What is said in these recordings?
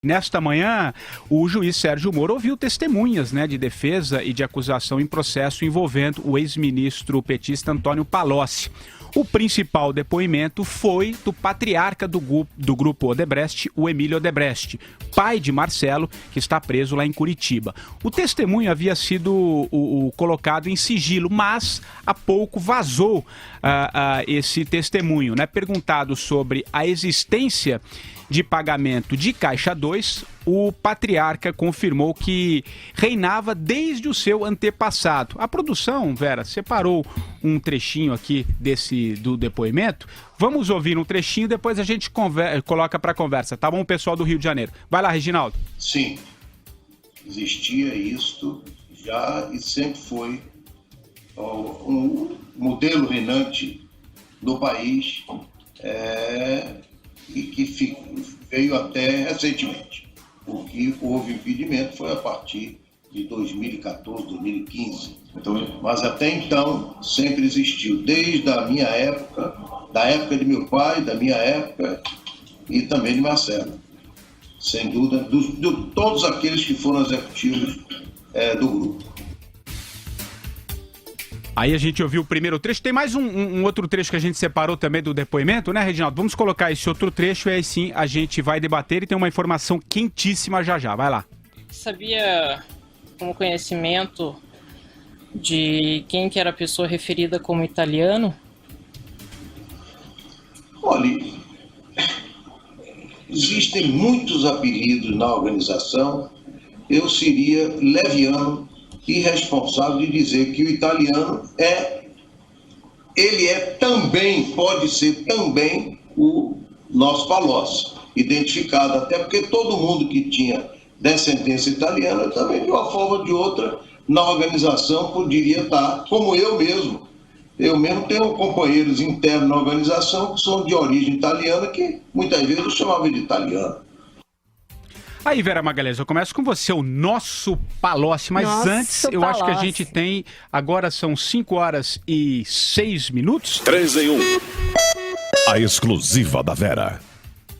Nesta manhã, o juiz Sérgio Moro ouviu testemunhas, de defesa e de acusação em processo envolvendo o ex-ministro petista Antônio Palocci. O principal depoimento foi do patriarca do grupo Odebrecht, o Emílio Odebrecht, pai de Marcelo, que está preso lá em Curitiba. O testemunho havia sido colocado em sigilo, mas há pouco vazou esse testemunho. Perguntado sobre a existência de pagamento de Caixa 2, o patriarca confirmou que reinava desde o seu antepassado. A produção, Vera, separou um trechinho aqui do depoimento. Vamos ouvir um trechinho, depois a gente coloca para conversa, tá bom, pessoal do Rio de Janeiro? Vai lá, Reginaldo. Sim, existia isso já e sempre foi um modelo reinante no país, e que veio até recentemente. O que houve impedimento foi a partir de 2014, 2015. Mas até então sempre existiu, desde a minha época, da época de meu pai, da minha época e também de Marcelo. Sem dúvida, de todos aqueles que foram executivos do grupo. Aí a gente ouviu o primeiro trecho. Tem mais um outro trecho que a gente separou também do depoimento, né, Reginaldo? Vamos colocar esse outro trecho e aí sim a gente vai debater e tem uma informação quentíssima já. Vai lá. Sabia como conhecimento de quem que era a pessoa referida como italiano? Olha, existem muitos apelidos na organização. Eu seria leviano, irresponsável de dizer que o italiano pode ser também o nosso Palocci, identificado, até porque todo mundo que tinha descendência italiana também, de uma forma ou de outra, na organização poderia estar, como eu mesmo. Eu mesmo tenho companheiros internos na organização que são de origem italiana, que muitas vezes eu chamava de italiano. Aí, Vera Magalhães, eu começo com você, o nosso Palocci, mas antes eu acho que a gente tem, agora são 5h06. 3 em 1, a exclusiva da Vera.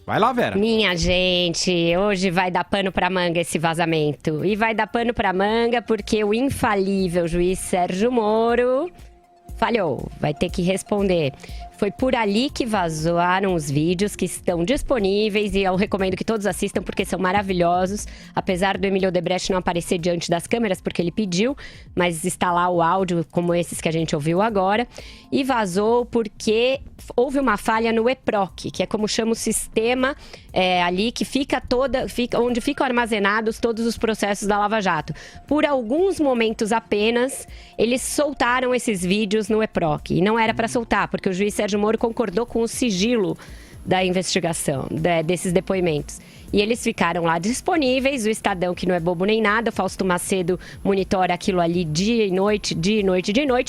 Vai lá, Vera. Minha gente, hoje vai dar pano pra manga esse vazamento. E vai dar pano pra manga porque o infalível juiz Sérgio Moro falhou, vai ter que responder. Foi por ali que vazaram os vídeos que estão disponíveis e eu recomendo que todos assistam porque são maravilhosos. Apesar do Emílio Odebrecht não aparecer diante das câmeras porque ele pediu, mas está lá o áudio como esses que a gente ouviu agora. E vazou porque houve uma falha no EPROC, que é como chama o sistema ali que onde ficam armazenados todos os processos da Lava Jato. Por alguns momentos apenas, eles soltaram esses vídeos no EPROC. E não era para soltar, porque o juiz Sérgio Moro concordou com o sigilo da investigação, desses depoimentos. E eles ficaram lá disponíveis, o Estadão, que não é bobo nem nada, o Fausto Macedo monitora aquilo ali dia e noite,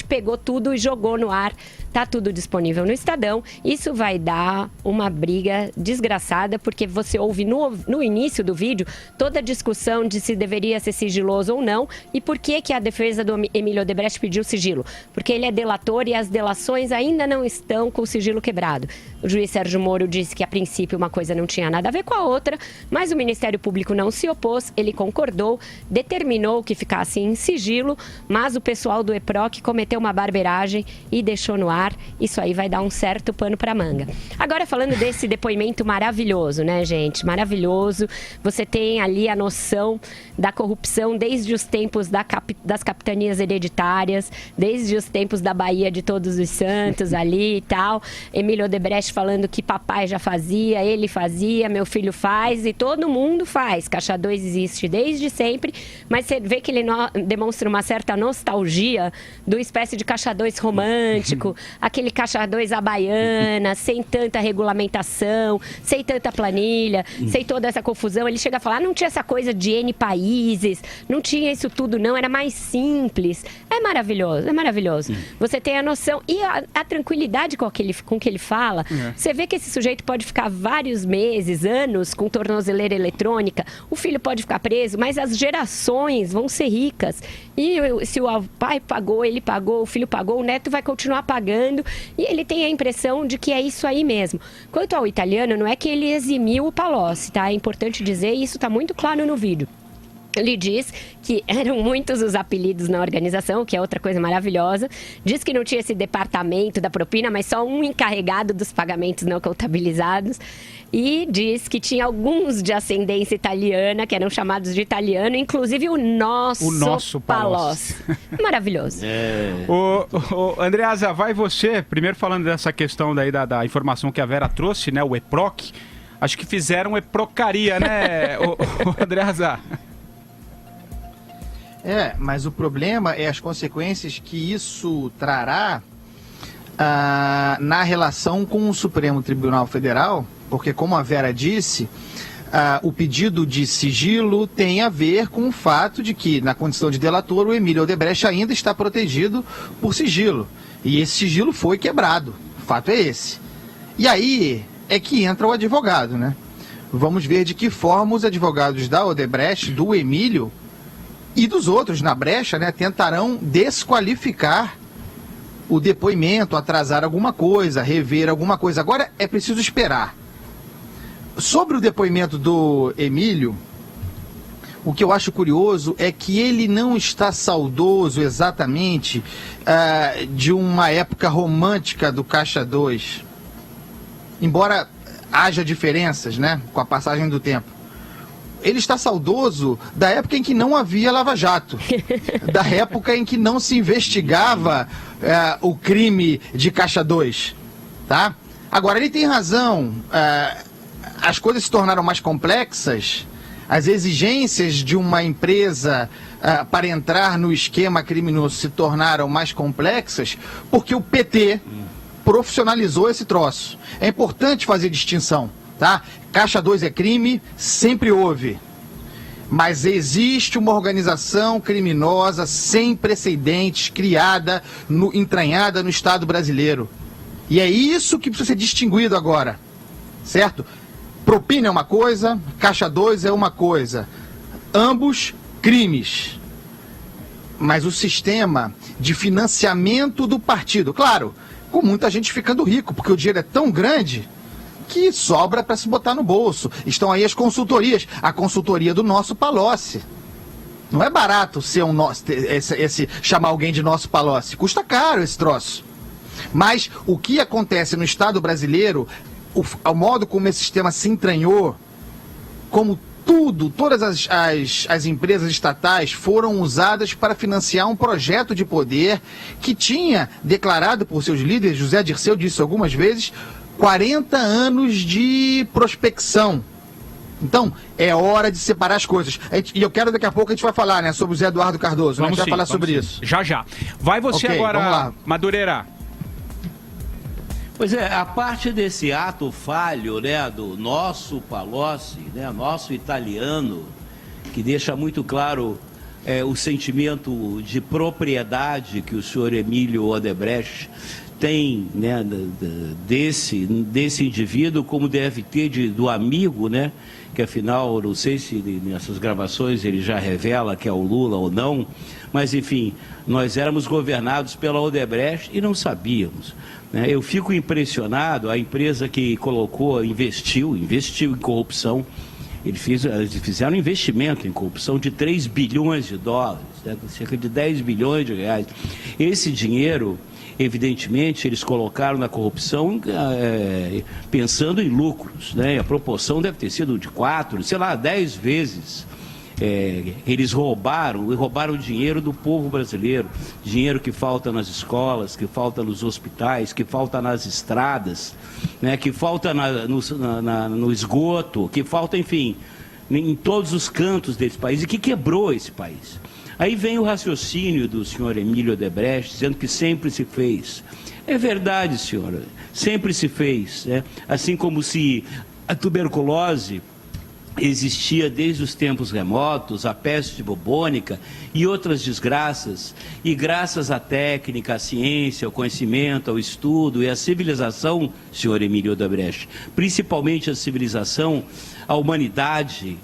pegou tudo e jogou no ar. Tá tudo disponível no Estadão. Isso vai dar uma briga desgraçada, porque você ouve no início do vídeo toda a discussão de se deveria ser sigiloso ou não e por que a defesa do Emílio Odebrecht pediu sigilo. Porque ele é delator e as delações ainda não estão com o sigilo quebrado. O juiz Sérgio Moro disse que a princípio uma coisa não tinha nada a ver com a outra, mas o Ministério Público não se opôs, ele concordou, determinou que ficasse em sigilo, mas o pessoal do EPROC cometeu uma barbeiragem e deixou no ar. Isso aí vai dar um certo pano pra manga. Agora, falando desse depoimento maravilhoso, né, gente? Maravilhoso. Você tem ali a noção da corrupção desde os tempos das capitanias hereditárias, desde os tempos da Bahia de Todos os Santos ali e tal. Emílio Odebrecht falando que papai já fazia, ele fazia, meu filho faz e todo mundo faz. Caixa 2 existe desde sempre, mas você vê que ele demonstra uma certa nostalgia do espécie de Caixa 2 romântico, aquele Caixa 2 à baiana, sem tanta regulamentação, sem tanta planilha, sem toda essa confusão. Ele chega a falar, não tinha essa coisa de N países, não tinha isso tudo não, era mais simples. É maravilhoso, é maravilhoso. Você tem a noção e a tranquilidade com que ele fala. Você vê que esse sujeito pode ficar vários meses, anos, com tornozelo tornozeleira eletrônica, o filho pode ficar preso, mas as gerações vão ser ricas. E se o pai pagou, ele pagou, o filho pagou, o neto vai continuar pagando. E ele tem a impressão de que é isso aí mesmo. Quanto ao italiano, não é que ele eximiu o Palocci, tá? É importante dizer, e isso está muito claro no vídeo. Ele diz que eram muitos os apelidos na organização, que é outra coisa maravilhosa. Diz que não tinha esse departamento da propina, mas só um encarregado dos pagamentos não contabilizados. E diz que tinha alguns de ascendência italiana, que eram chamados de italiano, inclusive o nosso Palocci. Maravilhoso. Andreasa, vai você, primeiro falando dessa questão daí da informação que a Vera trouxe, né, o EPROC. Acho que fizeram eprocaria, né, Andreasa? Mas o problema é as consequências que isso trará na relação com o Supremo Tribunal Federal, porque, como a Vera disse, o pedido de sigilo tem a ver com o fato de que, na condição de delator, o Emílio Odebrecht ainda está protegido por sigilo. E esse sigilo foi quebrado. O fato é esse. E aí é que entra o advogado, né? Vamos ver de que forma os advogados da Odebrecht, do Emílio, e dos outros na brecha, né, tentarão desqualificar o depoimento, atrasar alguma coisa, rever alguma coisa. Agora é preciso esperar. Sobre o depoimento do Emílio, o que eu acho curioso é que ele não está saudoso exatamente de uma época romântica do Caixa 2. Embora haja diferenças, né, com a passagem do tempo. Ele está saudoso da época em que não havia Lava Jato, da época em que não se investigava o crime de Caixa 2, tá? Agora, ele tem razão, as coisas se tornaram mais complexas, as exigências de uma empresa para entrar no esquema criminoso se tornaram mais complexas, porque o PT profissionalizou esse troço. É importante fazer distinção, tá? Caixa 2 é crime, sempre houve. Mas existe uma organização criminosa sem precedentes, criada, entranhada no Estado brasileiro. E é isso que precisa ser distinguido agora, certo? Propina é uma coisa, Caixa 2 é uma coisa. Ambos crimes. Mas o sistema de financiamento do partido, claro, com muita gente ficando rico, porque o dinheiro é tão grande que sobra para se botar no bolso. Estão aí as consultorias. A consultoria do nosso Palocci. Não é barato ser chamar alguém de nosso Palocci. Custa caro esse troço. Mas o que acontece no Estado brasileiro, o modo como esse sistema se entranhou, como todas as empresas estatais foram usadas para financiar um projeto de poder que tinha declarado por seus líderes, José Dirceu disse algumas vezes, 40 anos de prospecção. Então, é hora de separar as coisas. E eu quero, daqui a pouco, a gente vai falar, né, sobre o Zé Eduardo Cardoso. Né? A gente vai falar sobre isso. Já. Vai você agora, Madureira. Pois é, a parte desse ato falho, né, do nosso Palocci, né, nosso italiano, que deixa muito claro o sentimento de propriedade que o senhor Emílio Odebrecht tem, né, desse indivíduo, como deve ter do amigo, né, que afinal, não sei se nessas gravações ele já revela que é o Lula ou não, mas enfim, nós éramos governados pela Odebrecht e não sabíamos. Né? Eu fico impressionado, a empresa que investiu em corrupção, eles fizeram um investimento em corrupção de 3 bilhões de dólares, né? Cerca de 10 bilhões de reais. Esse dinheiro, evidentemente, eles colocaram na corrupção pensando em lucros, né? A proporção deve ter sido de 10 vezes. Eles roubaram dinheiro do povo brasileiro, dinheiro que falta nas escolas, que falta nos hospitais, que falta nas estradas, né? Que falta no esgoto, que falta, enfim, em todos os cantos desse país e que quebrou esse país. Aí vem o raciocínio do senhor Emílio Odebrecht dizendo que sempre se fez. É verdade, senhora, sempre se fez, né? Assim como se a tuberculose existia desde os tempos remotos, a peste bubônica e outras desgraças, e graças à técnica, à ciência, ao conhecimento, ao estudo e à civilização, senhor Emílio Odebrecht, principalmente a civilização, a humanidade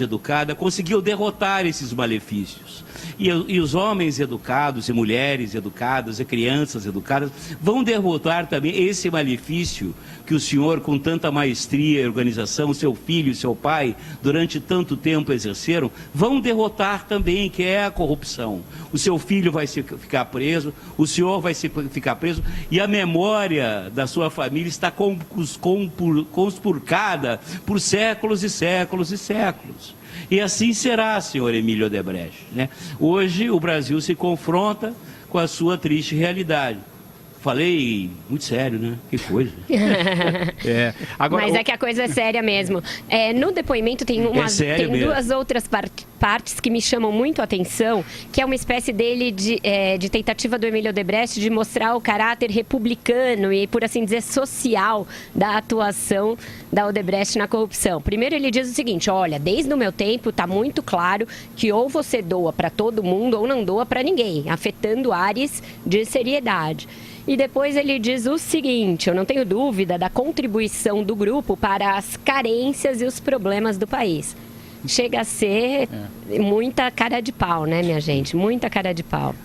educada, conseguiu derrotar esses malefícios. E os homens educados, e mulheres educadas, e crianças educadas, vão derrotar também esse malefício que o senhor, com tanta maestria e organização, seu filho e seu pai, durante tanto tempo exerceram, vão derrotar também, que é a corrupção. O seu filho vai ficar preso, o senhor vai ficar preso, e a memória da sua família está conspurcada por séculos e séculos e séculos. E assim será, senhor Emílio Odebrecht, né? Hoje o Brasil se confronta com a séria realidade. Falei muito sério, né? Que coisa. Agora, Mas é que a coisa é séria mesmo. No depoimento tem duas outras partes que me chamam muito a atenção, que é uma espécie dele de tentativa do Emílio Odebrecht de mostrar o caráter republicano e, por assim dizer, social da atuação da Odebrecht na corrupção. Primeiro ele diz o seguinte: olha, desde o meu tempo está muito claro que ou você doa para todo mundo ou não doa para ninguém, afetando áreas de seriedade. E depois ele diz o seguinte: eu não tenho dúvida da contribuição do grupo para as carências e os problemas do país. Chega a ser muita cara de pau, né, minha gente? Muita cara de pau.